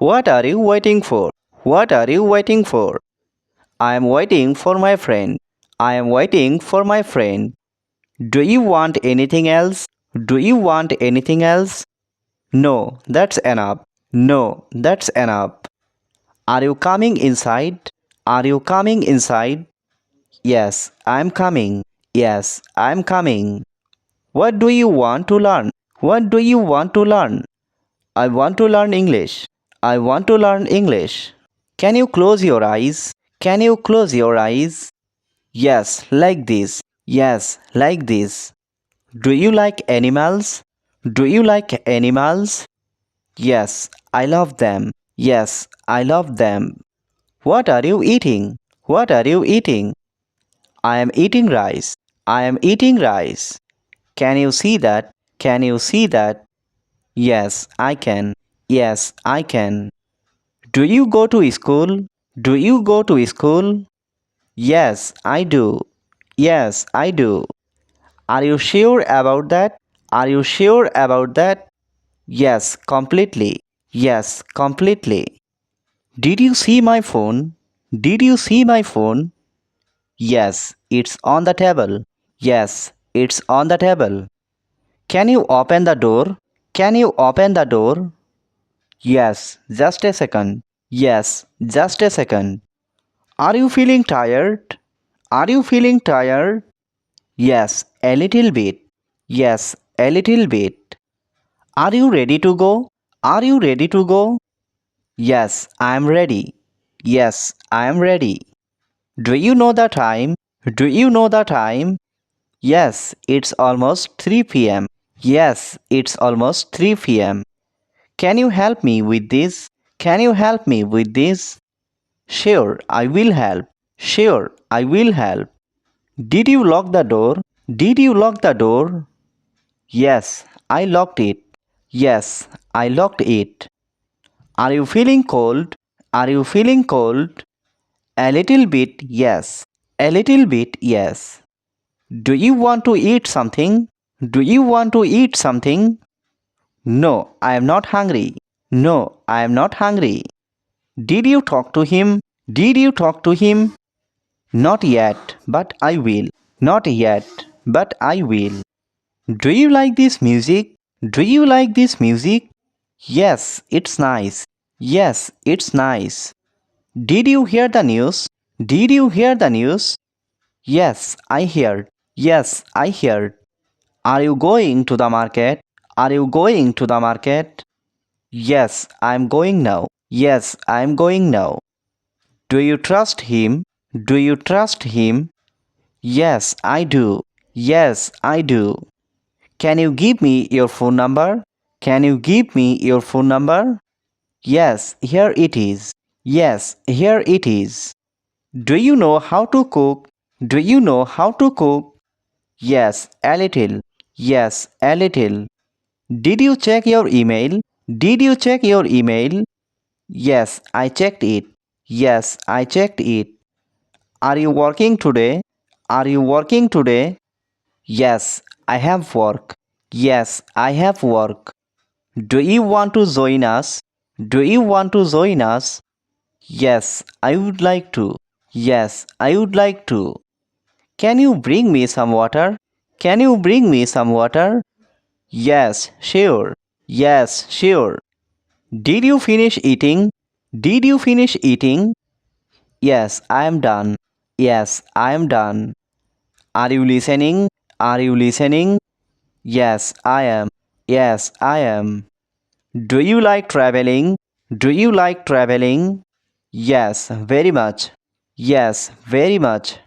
What are you waiting for? What are you waiting for? I am waiting for my friend. I am waiting for my friend. Do you want anything else? Do you want anything else? No, that's enough. No, that's enough. Are you coming inside? Are you coming inside? Yes, I'm coming. Yes, I'm coming. What do you want to learn? What do you want to learn? I want to learn English. I want to learn English. Can you close your eyes? Can you close your eyes? Yes, like this. Yes, like this. Do you like animals? Do you like animals? Yes, I love them. Yes, I love them. What are you eating? What are you eating? I am eating rice. I am eating rice. Can you see that? Can you see that? Yes, I can. Yes, I can. Do you go to school? Do you go to school? Yes, I do. Yes, I do. Are you sure about that? Are you sure about that? Yes, completely. Yes, completely. Did you see my phone? Did you see my phone? Yes, it's on the table. Yes, it's on the table. Can you open the door? Can you open the door? Yes, just a second. Yes, just a second. Are you feeling tired? Are you feeling tired? Yes, a little bit. Yes, a little bit. Are you ready to go? Are you ready to go? Yes, I am ready. Yes, I am ready. Do you know the time? Do you know the time? Yes, it's almost 3 p.m. Yes, it's almost 3 p.m. Can you help me with this? Can you help me with this? Sure, I will help. Sure, I will help. Did you lock the door? Did you lock the door? Yes, I locked it. Yes, I locked it. Are you feeling cold? Are you feeling cold? A little bit, yes. A little bit, yes. Do you want to eat something? Do you want to eat something? No, I am not hungry. No, I am not hungry. Did you talk to him? Did you talk to him? Not yet, but I will. Not yet, but I will. Do you like this music? Do you like this music? Yes, it's nice. Yes, it's nice. Did you hear the news? Did you hear the news? Yes, I heard. Yes, I heard. Are you going to the market? Are you going to the market? Yes, I'm going now. Yes, I'm going now. Do you trust him? Do you trust him? Yes, I do. Yes, I do. Can you give me your phone number? Can you give me your phone number? Yes, here it is. Yes, here it is. Do you know how to cook? Do you know how to cook? Yes, a little. Yes, a little. Did you check your email? Did you check your email? Yes, I checked it. Yes, I checked it. Are you working today? Are you working today? Yes, I have work. Yes, I have work. Do you want to join us? Do you want to join us? Yes, I would like to. Yes, I would like to. Can you bring me some water? Can you bring me some water? Yes, sure. Yes, sure. Did you finish eating? Did you finish eating? Yes, I am done. Yes, I am done. Are you listening? Are you listening? Yes, I am. Yes, I am. Do you like traveling? Do you like traveling? Yes, very much. Yes, very much.